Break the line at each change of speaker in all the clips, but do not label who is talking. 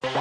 Hey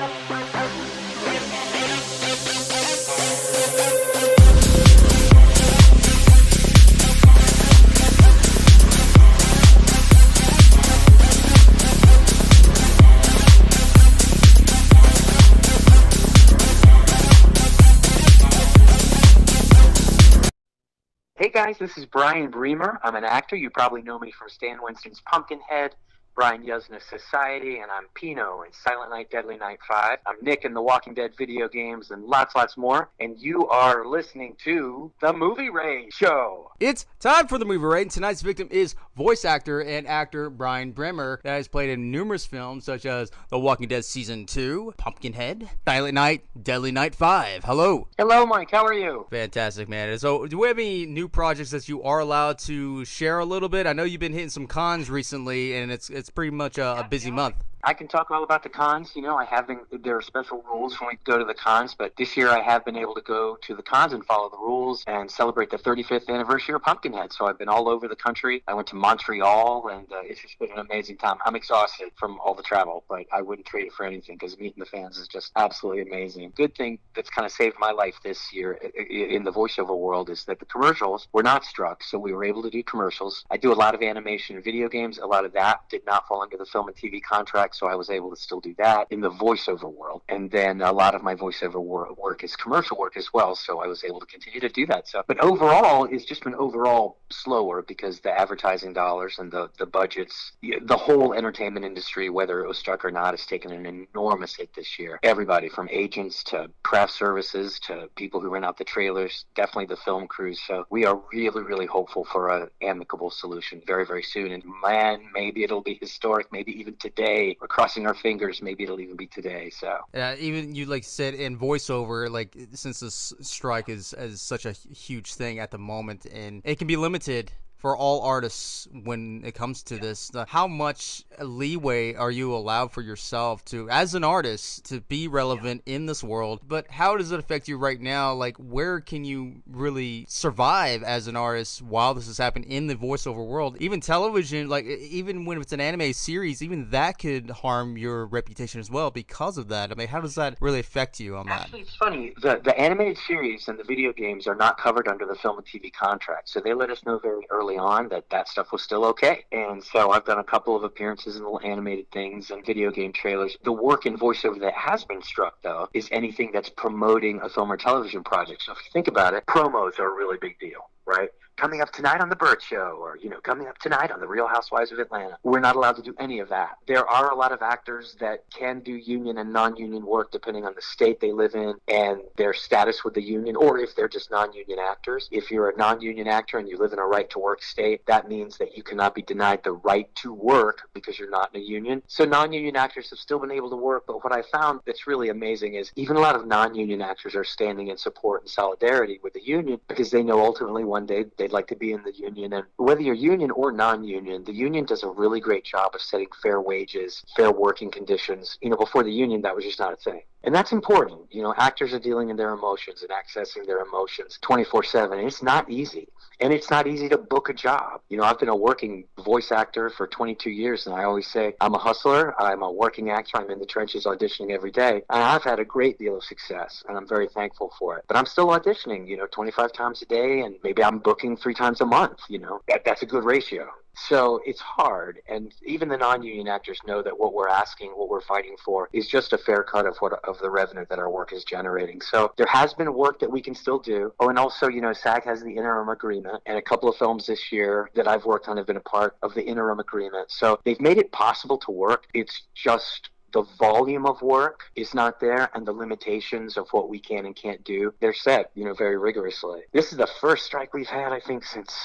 guys, this is Brian Bremer. I'm an actor. You probably know me from Stan Winston's Pumpkinhead, Brian Yuzna's Society, and I'm Pino in Silent Night, Deadly Night 5. I'm Nick in the Walking Dead video games and lots more. And you are listening to The Movie Raid Show.
It's time for The Movie Raid, and tonight's victim is voice actor and actor Brian Bremer, that has played in numerous films such as The Walking Dead Season 2, Pumpkinhead, Silent Night, Deadly Night 5. Hello.
Hello, Mike. How are you?
Fantastic, man. So, do we have any new projects that you are allowed to share a little bit? I know you've been hitting some cons recently, and it's pretty much a busy month.
I can talk all about the cons. You know, there are special rules when we go to the cons, but this year I have been able to go to the cons and follow the rules and celebrate the 35th anniversary of Pumpkinhead. So I've been all over the country. I went to Montreal, and it's just been an amazing time. I'm exhausted from all the travel, but I wouldn't trade it for anything because meeting the fans is just absolutely amazing. Good thing that's kind of saved my life this year in the voiceover world is that the commercials were not struck, so we were able to do commercials. I do a lot of animation and video games. A lot of that did not fall under the film and TV contract, so I was able to still do that in the voiceover world. And then a lot of my voiceover work is commercial work as well, so I was able to continue to do that. So, but overall, it's just been overall slower because the advertising dollars and the budgets, the whole entertainment industry, whether it was struck or not, has taken an enormous hit this year. Everybody from agents to craft services to people who rent out the trailers, definitely the film crews. So we are really hopeful for an amicable solution very soon. And man, maybe it'll be historic, maybe even today. We're crossing our fingers, maybe it'll even be today. So
even you like said in voiceover, like since this strike is such a huge thing at the moment, and it can be limited for all artists when it comes to this, how much leeway are you allowed for yourself to, as an artist, to be relevant in this world? But how does it affect you right now? Like, where can you really survive as an artist while this is happening in the voiceover world? Even television, like even when it's an anime series, even that could harm your reputation as well because of that. I mean, how does that really affect you on that?
Actually, it's funny. The animated series and the video games are not covered under the film and TV contract, so they let us know very early on that stuff was still okay. And so I've done a couple of appearances in little animated things and video game trailers. The work in voiceover that has been struck, though, is anything that's promoting a film or television project. So if you think about it, promos are a really big deal, right? Coming up tonight on The Burt Show, or, coming up tonight on The Real Housewives of Atlanta. We're not allowed to do any of that. There are a lot of actors that can do union and non-union work depending on the state they live in and their status with the union, or if they're just non-union actors. If you're a non-union actor and you live in a right-to-work state, that means that you cannot be denied the right to work because you're not in a union. So non-union actors have still been able to work, but what I found that's really amazing is even a lot of non-union actors are standing in support and solidarity with the union because they know ultimately one day they'd like to be in the union. And whether you're union or non-union, the union does a really great job of setting fair wages, fair working conditions. Before the union, that was just not a thing. And that's important. Actors are dealing in their emotions and accessing their emotions 24/7. And it's not easy. And it's not easy to book a job. I've been a working voice actor for 22 years, and I always say I'm a hustler, I'm a working actor, I'm in the trenches auditioning every day. And I've had a great deal of success, and I'm very thankful for it. But I'm still auditioning, 25 times a day, and maybe I'm booking 3 times a month, That's a good ratio. So it's hard, and even the non-union actors know that what we're asking, what we're fighting for, is just a fair cut of the revenue that our work is generating. So there has been work that we can still do. Oh, and also, SAG has the interim agreement, and a couple of films this year that I've worked on have been a part of the interim agreement. So they've made it possible to work. It's just the volume of work is not there, and the limitations of what we can and can't do, they're set, very rigorously. This is the first strike we've had, I think, since...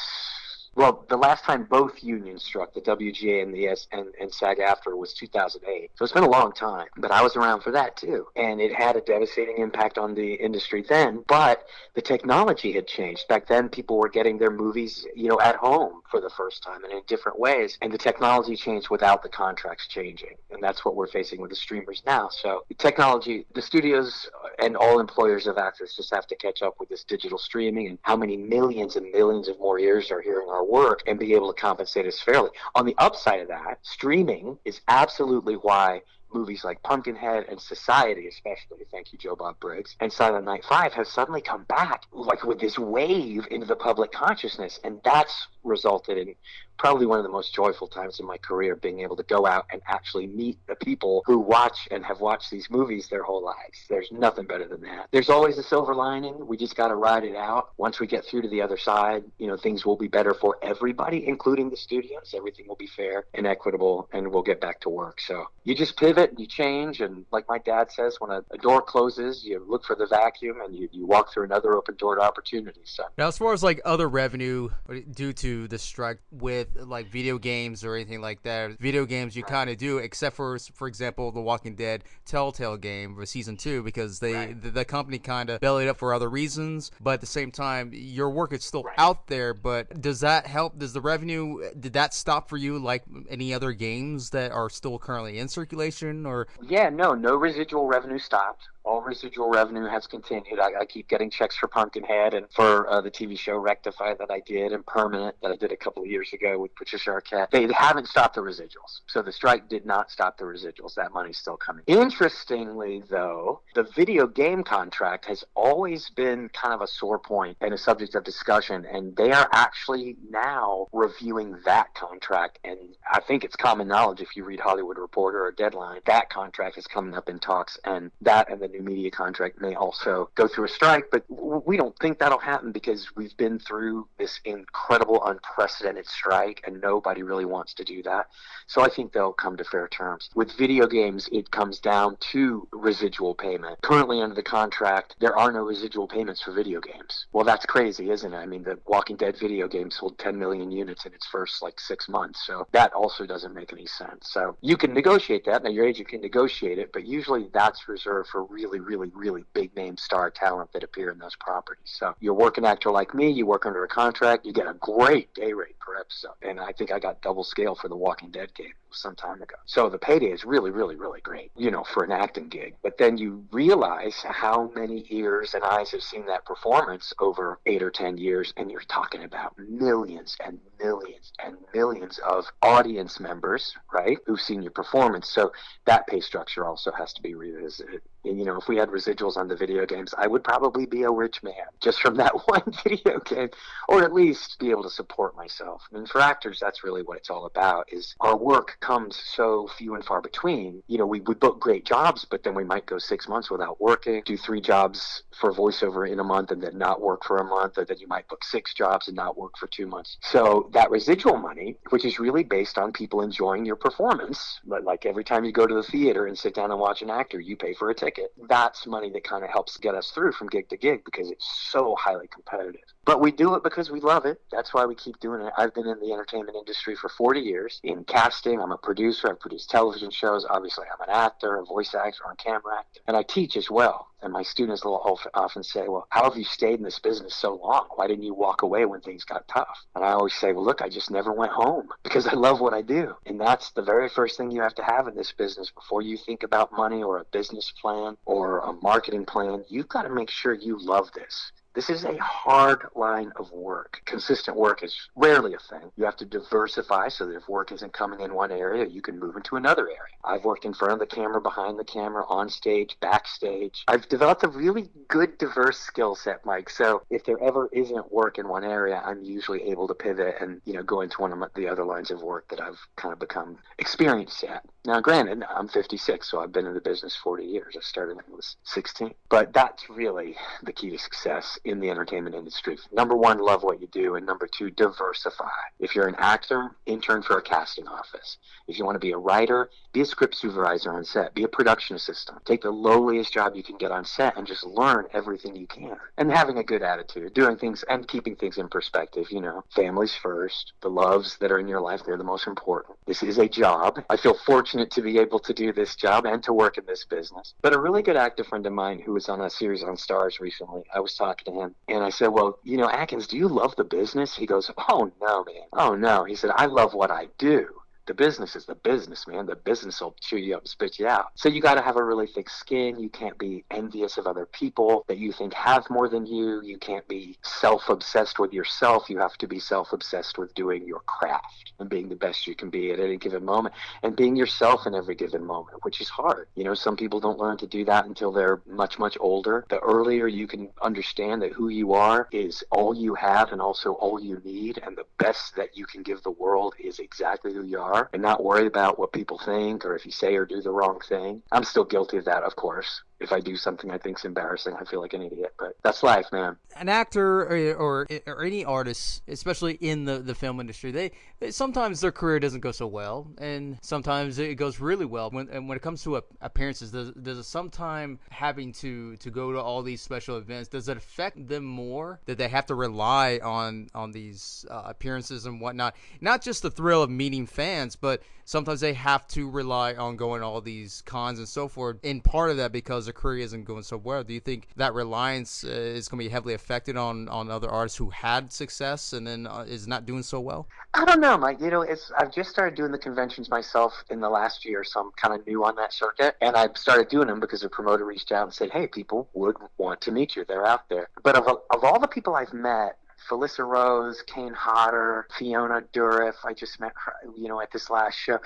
Well, the last time both unions struck, the WGA and the and SAG-AFTRA, was 2008. So it's been a long time, but I was around for that too. And it had a devastating impact on the industry then, but the technology had changed. Back then, people were getting their movies, at home for the first time and in different ways. And the technology changed without the contracts changing. And that's what we're facing with the streamers now. So the technology, the studios and all employers of actors just have to catch up with this digital streaming and how many millions and millions of more ears are hearing our work and be able to compensate us fairly. On the upside of that, streaming is absolutely why movies like Pumpkinhead and Society, especially, thank you, Joe Bob Briggs, and Silent Night 5 have suddenly come back like with this wave into the public consciousness. And that's resulted in probably one of the most joyful times in my career, being able to go out and actually meet the people who watch and have watched these movies their whole lives. There's nothing better than that. There's always a silver lining. We just got to ride it out. Once we get through to the other side, things will be better for everybody, including the studios. Everything will be fair and equitable, and we'll get back to work. So you just pivot and you change. And like my dad says, when a door closes, you look for the vacuum and you walk through another open door to opportunity. So
now, as far as like other revenue due to the strike with like video games or anything like that, video games you kind of do, except for example, the Walking Dead Telltale game for season 2, because the company kind of bellied up for other reasons. But at the same time, your work is still out there. But does that help? Does the revenue, did that stop for you like any other games that are still currently in circulation? Or
no residual revenue stopped. All residual revenue has continued. I keep getting checks for Pumpkinhead and for the TV show Rectify that I did, and Permanent that I did a couple of years ago with Patricia Arquette. They haven't stopped the residuals. So the strike did not stop the residuals. That money's still coming. Interestingly, though, the video game contract has always been kind of a sore point and a subject of discussion, and they are actually now reviewing that contract. And I think it's common knowledge, if you read Hollywood Reporter or Deadline, that contract is coming up in talks, and that and the new media contract may also go through a strike. But we don't think that'll happen because we've been through this incredible, unprecedented strike, and nobody really wants to do that. So I think they'll come to fair terms. With video games, it comes down to residual payment. Currently under the contract, there are no residual payments for video games. Well, that's crazy, isn't it? I mean, the Walking Dead video game sold 10 million units in its first 6 months. So that also doesn't make any sense. So you can negotiate that. Now, your agent can negotiate it, but usually that's reserved for really, really, really big name star talent that appear in those properties. So you're a working actor like me, you work under a contract, you get a great day rate per episode. And I think I got double scale for the Walking Dead game some time ago. So the payday is really, really, really great, for an acting gig. But then you realize how many ears and eyes have seen that performance over 8 or 10 years, and you're talking about millions and millions and millions of audience members, right, who've seen your performance. So that pay structure also has to be revisited. And, if we had residuals on the video games, I would probably be a rich man just from that one video game, or at least be able to support myself. I mean, for actors, that's really what it's all about, is our work comes so few and far between. We book great jobs, but then we might go 6 months without working, do 3 jobs for voiceover in a month and then not work for a month, or then you might book 6 jobs and not work for 2 months. So that residual money, which is really based on people enjoying your performance, like every time you go to the theater and sit down and watch an actor, you pay for a ticket. That's money that kind of helps get us through from gig to gig because it's so highly competitive. But we do it because we love it. That's why we keep doing it. I've been in the entertainment industry for 40 years. In casting, I'm a producer. I've produced television shows. Obviously, I'm an actor, a voice actor, a camera actor. And I teach as well. And my students will often say, well, how have you stayed in this business so long? Why didn't you walk away when things got tough? And I always say, well, look, I just never went home because I love what I do. And that's the very first thing you have to have in this business before you think about money or a business plan or a marketing plan. You've got to make sure you love this. This is a hard line of work. Consistent work is rarely a thing. You have to diversify so that if work isn't coming in one area, you can move into another area. I've worked in front of the camera, behind the camera, on stage, backstage. I've developed a really good, diverse skill set, Mike. So if there ever isn't work in one area, I'm usually able to pivot and, go into one of the other lines of work that I've kind of become experienced at. Now, granted, I'm 56, so I've been in the business 40 years. I started when I was 16. But that's really the key to success in the entertainment industry. Number 1, love what you do. And number 2, diversify. If you're an actor, intern for a casting office. If you want to be a writer, be a script supervisor on set. Be a production assistant. Take the lowliest job you can get on set and just learn everything you can. And having a good attitude, doing things and keeping things in perspective. Families first. The loves that are in your life, they're the most important. This is a job. I feel fortunate to be able to do this job and to work in this business. But a really good actor friend of mine who was on a series on Stars recently, I was talking to him and I said, well, Atkins, do you love the business? He goes, oh no, man. Oh no. He said, I love what I do. The business is the business, man. The business will chew you up and spit you out. So you got to have a really thick skin. You can't be envious of other people that you think have more than you. You can't be self-obsessed with yourself. You have to be self-obsessed with doing your craft and being the best you can be at any given moment and being yourself in every given moment, which is hard. You know, some people don't learn to do that until they're much, much older. The earlier you can understand that who you are is all you have and also all you need, and the best that you can give the world is exactly who you are, and not worry about what people think or if you say or do the wrong thing. I'm still guilty of that, of course. If I do something I think's embarrassing, I feel like an idiot, but that's life, man.
An actor or any artist, especially in the film industry, they sometimes their career doesn't go so well, and sometimes it goes really well. When it comes to appearances, does it sometime having to go to all these special events, does it affect them more that they have to rely on these appearances and whatnot? Not just the thrill of meeting fans, but sometimes they have to rely on going to all these cons and so forth. And part of that because their career isn't going so well. Do you think that reliance is going to be heavily affected on other artists who had success and then is not doing so well?
I don't know, Mike. You know, I've just started doing the conventions myself in the last year, so I'm kind of new on that circuit. And I started doing them because a promoter reached out and said, hey, people would want to meet you. They're out there. But of all the people I've met, Felissa Rose, Kane Hodder, Fiona Dourif, I just met her, you know, at this last show.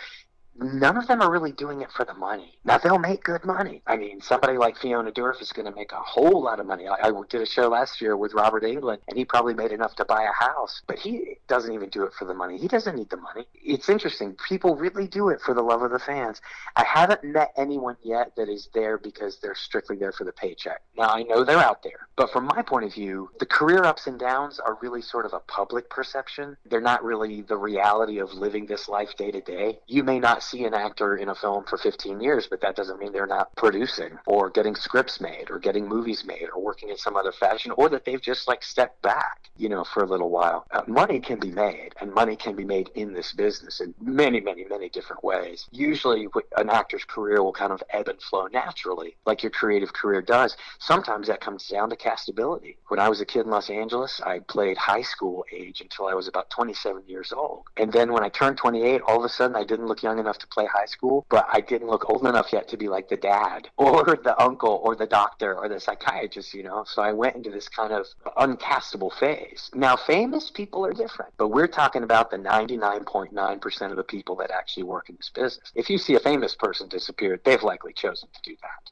None of them are really doing it for the money. Now, they'll make good money. I mean, somebody like Fiona Dourif is going to make a whole lot of money. I did a show last year with Robert Englund, and he probably made enough to buy a house. But he doesn't even do it for the money. He doesn't need the money. It's interesting. People really do it for the love of the fans. I haven't met anyone yet that is there because they're strictly there for the paycheck. Now, I know they're out there. But from my point of view, the career ups and downs are really sort of a public perception. They're not really the reality of living this life day to day. You may not see an actor in a film for 15 years, but that doesn't mean they're not producing or getting scripts made or getting movies made or working in some other fashion, or that they've just like stepped back, you know, for a little while. Money can be made, and money can be made in this business in many, many, many different ways. Usually an actor's career will kind of ebb and flow naturally, like your creative career does. Sometimes that comes down to castability. When I was a kid in Los Angeles, I played high school age until I was about 27 years old. And then when I turned 28, all of a sudden I didn't look young enough to play high school, but I didn't look old enough yet to be like the dad or the uncle or the doctor or the psychiatrist, you know? So I went into this kind of uncastable phase. Now, famous people are different, but we're talking about the 99.9% of the people that actually work in this business. If you see a famous person disappear, they've likely chosen to do that.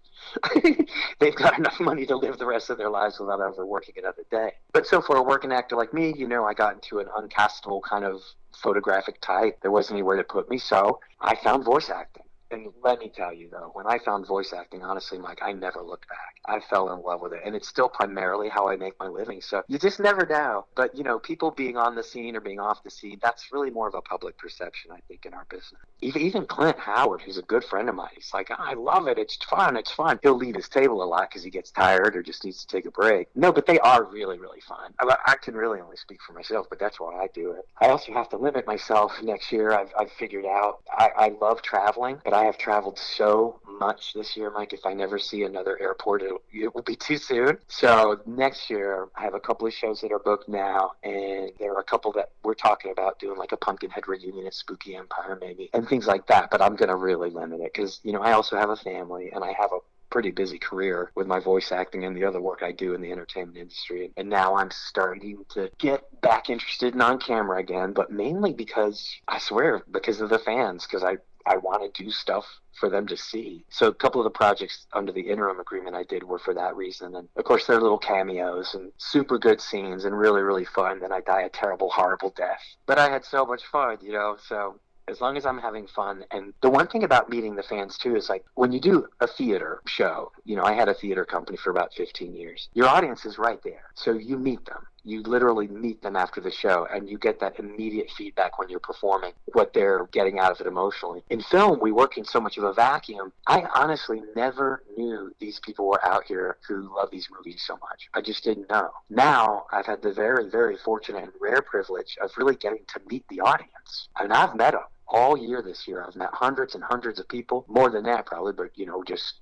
They've got enough money to live the rest of their lives without ever working another day. But so for a working actor like me, you know, I got into an uncastable kind of photographic type. There wasn't anywhere to put me, so I found voice acting. And let me tell you, though, when I found voice acting, honestly, Mike, I never looked back. I fell in love with it, and it's still primarily how I make my living. So you just never know. But, you know, people being on the scene or being off the scene, that's really more of a public perception, I think, in our business. Even Clint Howard, who's a good friend of mine, he's like, oh, I love it. It's fun. It's fun. He'll leave his table a lot because he gets tired or just needs to take a break. No, but they are really, really fun. I can really only speak for myself, but that's why I do it. I also have to limit myself next year. I've figured out I love traveling, but I have traveled so much this year, Mike. If I never see another airport, it will be too soon. So next year, I have a couple of shows that are booked now, and there are a couple that we're talking about doing, like a Pumpkinhead reunion at Spooky Empire, maybe, and things like that. But I'm going to really limit it because, you know, I also have a family, and I have a pretty busy career with my voice acting and the other work I do in the entertainment industry. And now I'm starting to get back interested in on camera again, but mainly because, I swear, because of the fans, because I want to do stuff for them to see. So a couple of the projects under the interim agreement I did were for that reason. And of course, they're little cameos and super good scenes and really, really fun. Then I die a terrible, horrible death. But I had so much fun, you know, so as long as I'm having fun. And the one thing about meeting the fans, too, is like when you do a theater show, you know, I had a theater company for about 15 years. Your audience is right there. So you meet them. You literally meet them after the show, and you get that immediate feedback when you're performing, what they're getting out of it emotionally. In film, we work in so much of a vacuum. I honestly never knew these people were out here who love these movies so much. I just didn't know. Now, I've had the very, very fortunate and rare privilege of really getting to meet the audience. And I've met them all year this year. I've met hundreds and hundreds of people, more than that probably, but, you know, just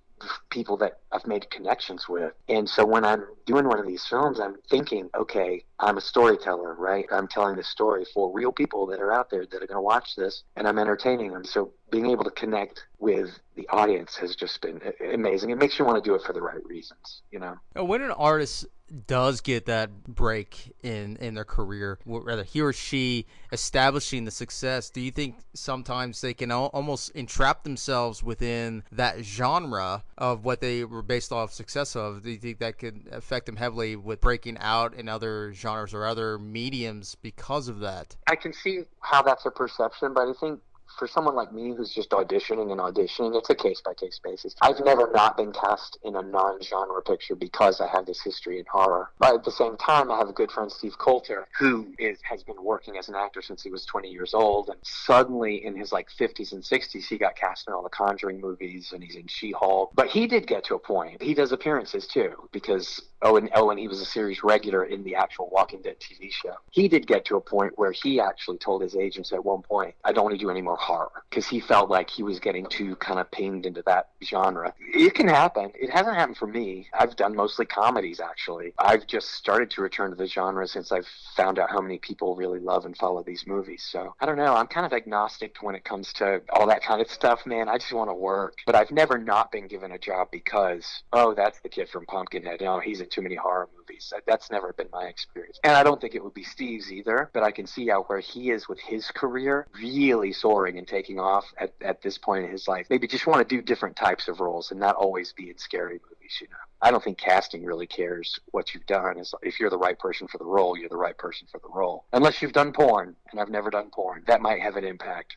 people that I've made connections with. And so when I'm doing one of these films, I'm thinking, okay, I'm a storyteller, right? I'm telling this story for real people that are out there that are going to watch this, and I'm entertaining them. So being able to connect with the audience has just been amazing. It makes you want to do it for the right reasons, you know?
When an artist does get that break in their career, whether he or she establishing the success, do you think sometimes they can almost entrap themselves within that genre of what they were based off success of? Do you think that could affect them heavily with breaking out in other genres or other mediums because of that?
I can see how that's a perception, but I think for someone like me who's just auditioning and auditioning, it's a case-by-case basis. I've never not been cast in a non-genre picture because I have this history in horror. But at the same time, I have a good friend, Steve Coulter, who has been working as an actor since he was 20 years old. And suddenly, in his 50s and 60s, he got cast in all the Conjuring movies, and he's in She-Hulk. But he did get to a point. He does appearances, too, because and he was a series regular in the actual Walking Dead TV show. He did get to a point where he actually told his agents at one point, I don't want to do any more horror, because he felt like he was getting too kind of pinged into that genre. It can happen. It hasn't happened for me. I've done mostly comedies, actually. I've just started to return to the genre since I've found out how many people really love and follow these movies. So I don't know. I'm kind of agnostic when it comes to all that kind of stuff, man. I just want to work. But I've never not been given a job because, oh, that's the kid from Pumpkinhead. No, he's in too many horror movies. That's never been my experience. And I don't think it would be Steve's either, but I can see how where he is with his career really soaring and taking off at this point in his life. Maybe just want to do different types of roles and not always be in scary movies, you know. I don't think casting really cares what you've done. If you're the right person for the role, you're the right person for the role. Unless you've done porn, and I've never done porn. That might have an impact.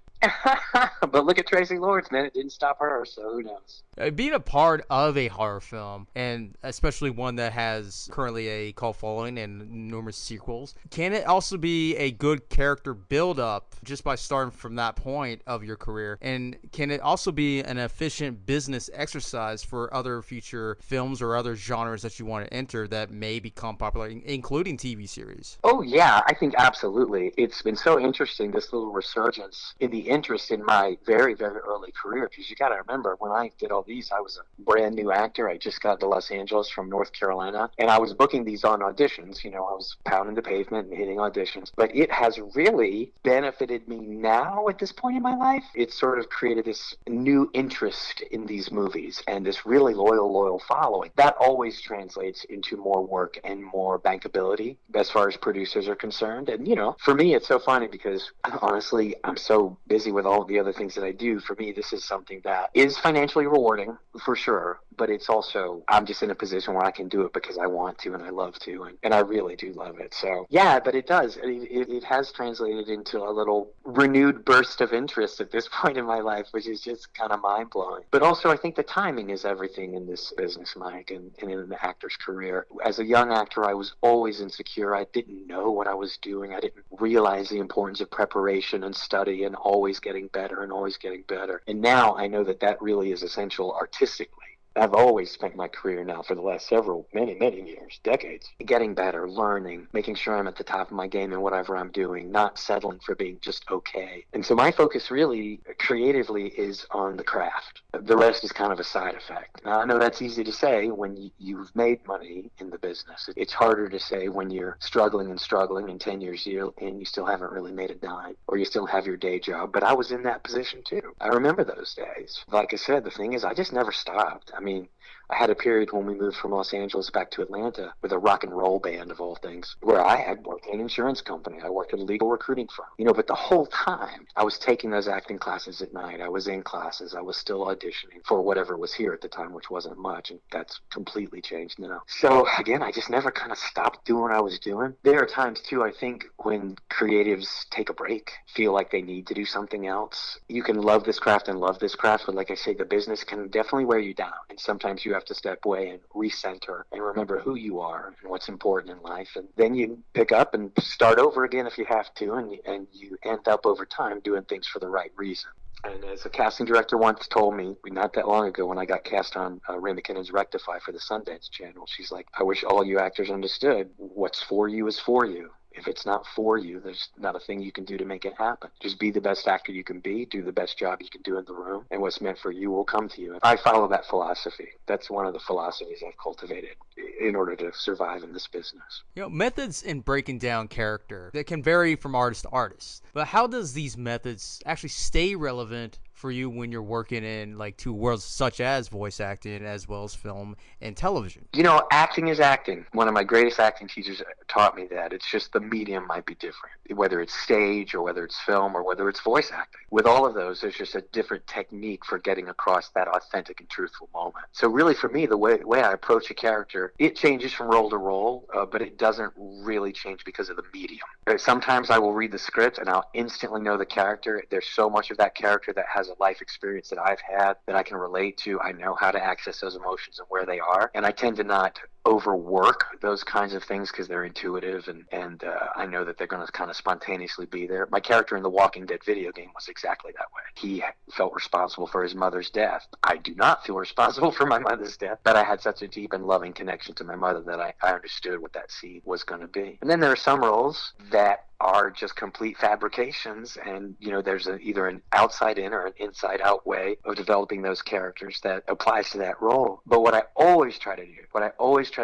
But look at Tracy Lords, man. It didn't stop her, so who knows?
Being a part of a horror film, and especially one that has currently a cult following and numerous sequels, can it also be a good character build-up just by starting from that point of your career? And can it also be an efficient business exercise for other future films or other genres that you want to enter that may become popular, including TV series?
Oh, yeah, I think absolutely. It's been so interesting, this little resurgence in the interest in my very, very early career, because you got to remember, when I did all these, I was a brand new actor. I just got to Los Angeles from North Carolina, and I was booking these on auditions. You know, I was pounding the pavement and hitting auditions, but it has really benefited me now at this point in my life. It's sort of created this new interest in these movies and this really loyal following. That always translates into more work and more bankability as far as producers are concerned. And, you know, for me, it's so funny because honestly, I'm so busy with all the other things that I do. For me, this is something that is financially rewarding for sure, but it's also, I'm just in a position where I can do it because I want to and I love to, and I really do love it. So yeah, but it does. It has translated into a little renewed burst of interest at this point in my life, which is just kind of mind-blowing. But also, I think the timing is everything in this business, Mike, and in an actor's career. As a young actor, I was always insecure. I didn't know what I was doing. I didn't realize the importance of preparation and study and always getting better and always getting better. And now I know that that really is essential artistically. I've always spent my career now for the last many years, decades, getting better, learning, making sure I'm at the top of my game in whatever I'm doing, not settling for being just okay. And so my focus really creatively is on the craft. The rest is kind of a side effect. Now, I know that's easy to say when you've made money in the business. It's harder to say when you're struggling and 10 years and you still haven't really made a dime, or you still have your day job. But I was in that position too. I remember those days. Like I said, the thing is, I just never stopped. I mean, I had a period when we moved from Los Angeles back to Atlanta with a rock and roll band of all things, where I had worked in an insurance company. I worked at a legal recruiting firm, you know, but the whole time I was taking those acting classes at night. I was in classes. I was still auditioning for whatever was here at the time, which wasn't much. And that's completely changed now. So again, I just never kind of stopped doing what I was doing. There are times too, I think, when creatives take a break, feel like they need to do something else. You can love this craft, but like I say, the business can definitely wear you down. And sometimes you have to step away and recenter and remember who you are and what's important in life. And then you pick up and start over again if you have to, and you end up over time doing things for the right reason. And as a casting director once told me, not that long ago, when I got cast on Ray McKinnon's Rectify for the Sundance Channel, she's like, I wish all you actors understood what's for you is for you. If it's not for you, there's not a thing you can do to make it happen. Just be the best actor you can be, do the best job you can do in the room, and what's meant for you will come to you. I follow that philosophy. That's one of the philosophies I've cultivated in order to survive in this business.
Methods in breaking down character that can vary from artist to artist. But how does these methods actually stay relevant for you when you're working in like two worlds such as voice acting as well as film and television?
Acting is acting. One of my greatest acting teachers taught me that. It's just the medium might be different, whether it's stage or whether it's film or whether it's voice acting. With all of those, there's just a different technique for getting across that authentic and truthful moment. So really for me, the way I approach a character, it changes from role to role, but it doesn't really change because of the medium. Sometimes I will read the script and I'll instantly know the character. There's so much of that character that has a life experience that I've had that I can relate to. I know how to access those emotions and where they are. And I tend to not overwork those kinds of things because they're intuitive and I know that they're going to kind of spontaneously be there. My character in the Walking Dead video game was exactly that way. He felt responsible for his mother's death. I do not feel responsible for my mother's death, but I had such a deep and loving connection to my mother that I understood what that seed was going to be. And then there are some roles that are just complete fabrications, and there's either an outside in or an inside out way of developing those characters that applies to that role. But what I always try to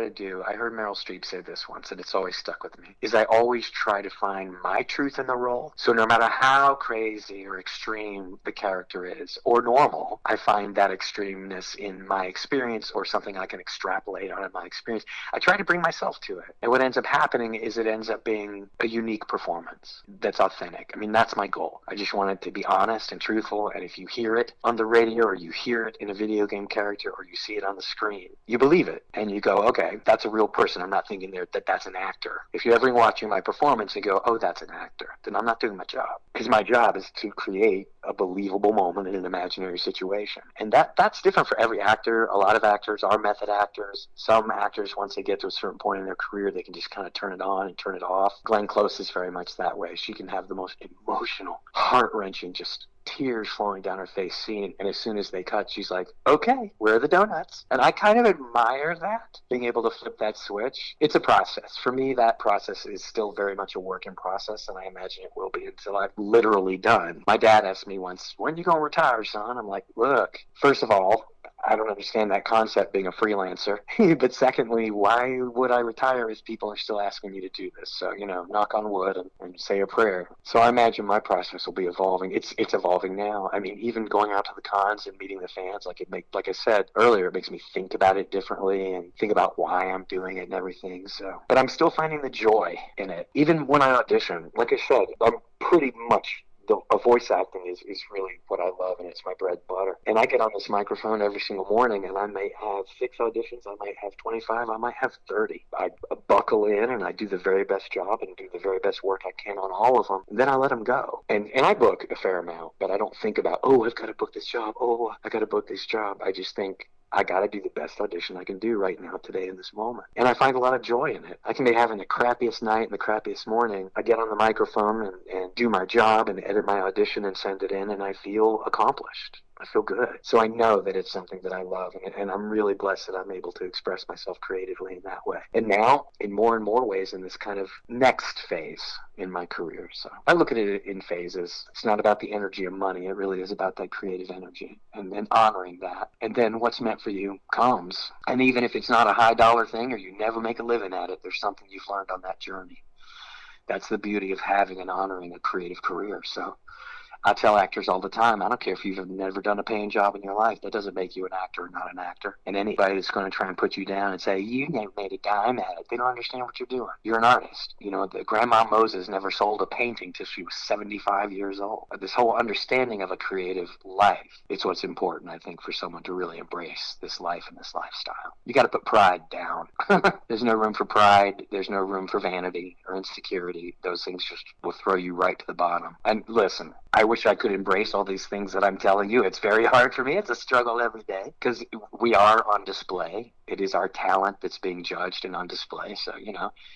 do, I heard Meryl Streep say this once and it's always stuck with me, is I always try to find my truth in the role. So no matter how crazy or extreme the character is or normal, I find that extremeness in my experience or something I can extrapolate on in my experience. I try to bring myself to it, and what ends up happening is it ends up being a unique performance that's authentic. I mean, that's my goal. I just want it to be honest and truthful, and if you hear it on the radio or you hear it in a video game character or you see it on the screen, you believe it and you go, okay, that's a real person. I'm not thinking there that that's an actor. If you're ever watching my performance and go, oh, that's an actor, then I'm not doing my job, because my job is to create a believable moment in an imaginary situation. And that's different for every actor. A lot of actors are method actors. Some actors, once they get to a certain point in their career, they can just kind of turn it on and turn it off. Glenn Close is very much that way. She can have the most emotional, heart-wrenching, just tears flowing down her face scene, and as soon as they cut, she's like, okay, where are the donuts? And I kind of admire that, being able to flip that switch. It's a process. For me, that process is still very much a work in process, and I imagine it will be until I'm literally done. My dad asked me once, when are you going to retire, son? I'm like, look, first of all, I don't understand that concept being a freelancer. But secondly, why would I retire if people are still asking me to do this? So, knock on wood and say a prayer. So I imagine my process will be evolving. It's evolving now. I mean, even going out to the cons and meeting the fans, like I said earlier, it makes me think about it differently and think about why I'm doing it and everything. So, but I'm still finding the joy in it. Even when I audition, like I said, I'm pretty much voice acting is really what I love, and it's my bread and butter. And I get on this microphone every single morning, and I may have 6 auditions, I might have 25, I might have 30. I buckle in, and I do the very best job and do the very best work I can on all of them. And then I let them go. And I book a fair amount, but I don't think about, oh, I've got to book this job. Oh, I got to book this job. I just think, I got to do the best audition I can do right now, today, in this moment. And I find a lot of joy in it. I can be having the crappiest night and the crappiest morning. I get on the microphone and do my job and edit my audition and send it in, and I feel accomplished. I feel good. So I know that it's something that I love, and I'm really blessed that I'm able to express myself creatively in that way. And now, in more and more ways, in this kind of next phase in my career. So I look at it in phases. It's not about the energy of money. It really is about that creative energy and honoring that. And then what's meant for you comes. And even if it's not a high dollar thing or you never make a living at it, there's something you've learned on that journey. That's the beauty of having and honoring a creative career. So I tell actors all the time, I don't care if you've never done a paying job in your life. That doesn't make you an actor or not an actor. And anybody that's going to try and put you down and say, you never made a dime at it, they don't understand what you're doing. You're an artist. The Grandma Moses never sold a painting till she was 75 years old. This whole understanding of a creative life, it's what's important, I think, for someone to really embrace this life and this lifestyle. You got to put pride down. There's no room for pride. There's no room for vanity or insecurity. Those things just will throw you right to the bottom. And listen, I wish I could embrace all these things that I'm telling you. It's very hard for me. It's a struggle every day because we are on display. It is our talent that's being judged and on display. So,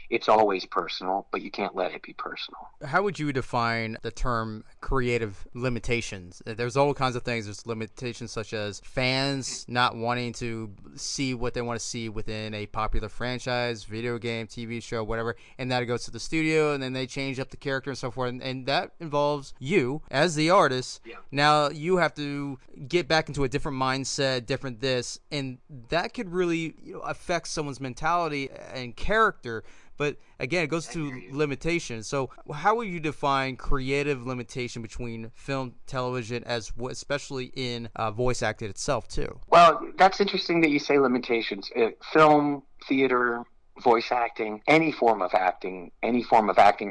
it's always personal, but you can't let it be personal.
How would you define the term creative limitations? There's all kinds of things. There's limitations such as fans not wanting to see what they want to see within a popular franchise, video game, TV show, whatever, and that it goes to the studio and then they change up the character and so forth. And that involves you as the artist.
Yeah.
Now you have to get back into a different mindset, different this, and that could really affect someone's mentality and character. But again, it goes to limitations. So how would you define creative limitation between film, television, especially in voice acting itself too?
Well, that's interesting that you say limitations. Film, theater, voice acting, any form of acting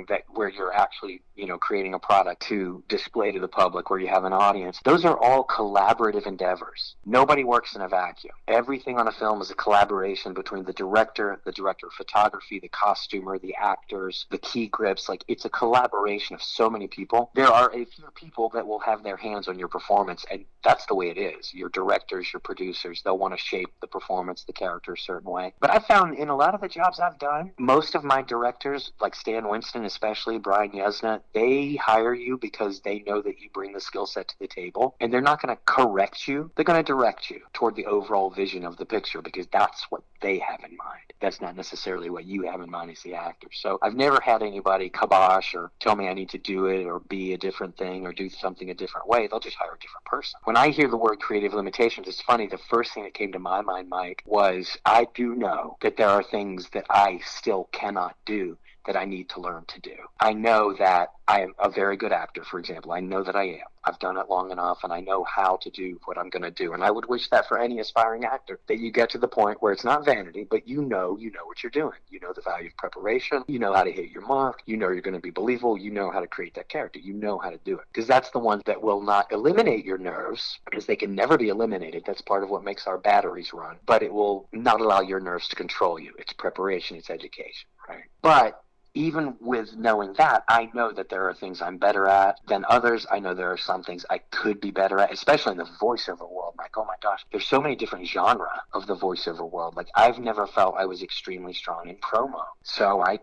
that where you're actually, creating a product to display to the public, where you have an audience, those are all collaborative endeavors. Nobody works in a vacuum. Everything on a film is a collaboration between the director of photography, the costumer, the actors, the key grips. Like, it's a collaboration of so many people. There are a few people that will have their hands on your performance, and that's the way it is. Your directors, your producers, they'll want to shape the performance, the character a certain way. But I found in a lot of the jobs I've done, most of my directors, like Stan Winston especially, Brian Yesna, they hire you because they know that you bring the skill set to the table, and they're not going to correct you. They're going to direct you toward the overall vision of the picture because that's what they have in mind. That's not necessarily what you have in mind as the actor. So I've never had anybody kibosh or tell me I need to do it or be a different thing or do something a different way. They'll just hire a different person. When I hear the word creative limitations, it's funny, the first thing that came to my mind, Mike, was I do know that there are things that I still cannot do that I need to learn to do. I know that I am a very good actor, for example. I know that I am. I've done it long enough, and I know how to do what I'm going to do. And I would wish that for any aspiring actor, that you get to the point where it's not vanity, but you know what you're doing. You know the value of preparation. You know how to hit your mark. You know you're going to be believable. You know how to create that character. You know how to do it. Because that's the one that will not eliminate your nerves, because they can never be eliminated. That's part of what makes our batteries run. But it will not allow your nerves to control you. It's preparation. It's education, right? But even with knowing that, I know that there are things I'm better at than others. I know there are some things I could be better at, especially in the voiceover world. Like, oh my gosh, there's so many different genres of the voiceover world. Like, I've never felt I was extremely strong in promo. So I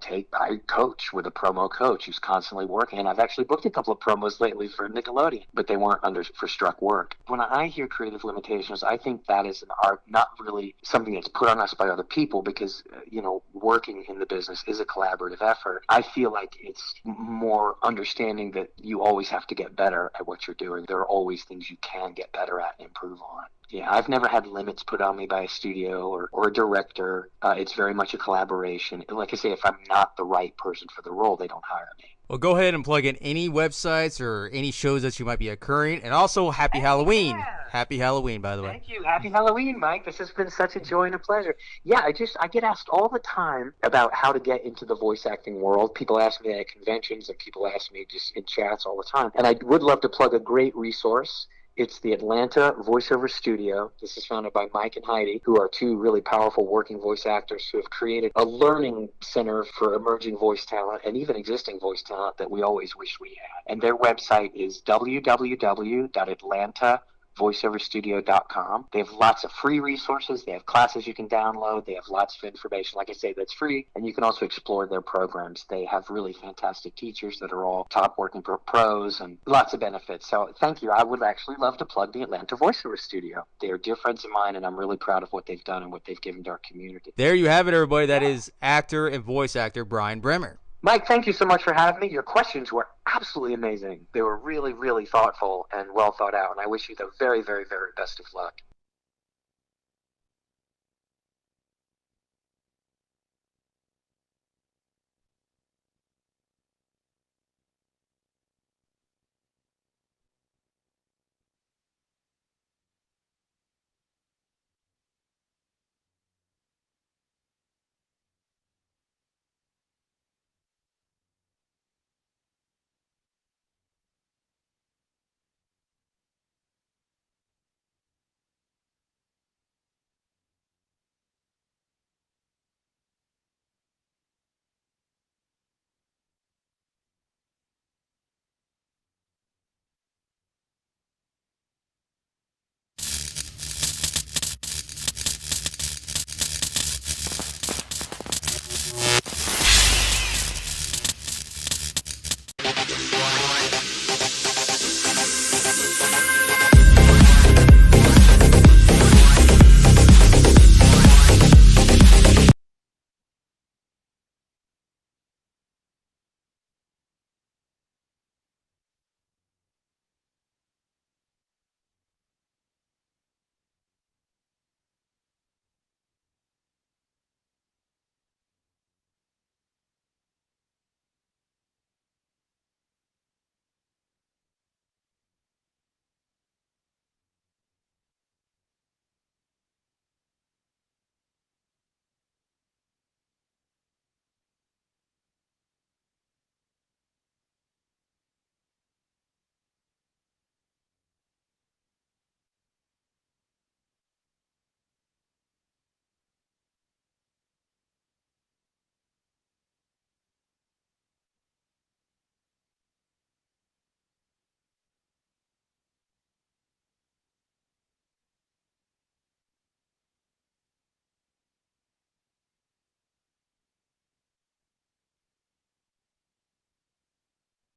coach with a promo coach who's constantly working. And I've actually booked a couple of promos lately for Nickelodeon, but they weren't for struck work. When I hear creative limitations, I think that is an art, not really something that's put on us by other people, because, working in the business is a collaborative effort. I feel like it's more understanding that you always have to get better at what you're doing. There are always things you can get better at and improve on. Yeah, I've never had limits put on me by a studio or a director. It's very much a collaboration. And like I say, if I'm not the right person for the role, they don't hire me.
Well, go ahead and plug in any websites or any shows that you might be occurring. And also, Happy Halloween.
Yeah.
Happy Halloween, by the way.
Thank you. Happy Halloween, Mike. This has been such a joy and a pleasure. Yeah, I get asked all the time about how to get into the voice acting world. People ask me at conventions, and people ask me just in chats all the time. And I would love to plug a great resource. It's the Atlanta Voiceover Studio. This is founded by Mike and Heidi, who are two really powerful working voice actors who have created a learning center for emerging voice talent and even existing voice talent that we always wish we had. And their website is www.atlantaVoiceoverstudio.com. They have lots of free resources. They have classes you can download. They have lots of information, like I say, that's free. And you can also explore their programs. They have really fantastic teachers that are all top working pros and lots of benefits. So thank you. I would actually love to plug the Atlanta Voiceover Studio. They are dear friends of mine, and I'm really proud of what they've done and what they've given to our community.
There you have it, everybody. That is actor and voice actor Brian Bremer.
Mike, thank you so much for having me. Your questions were absolutely amazing. They were really, really thoughtful and well thought out, and I wish you the very, very, very best of luck.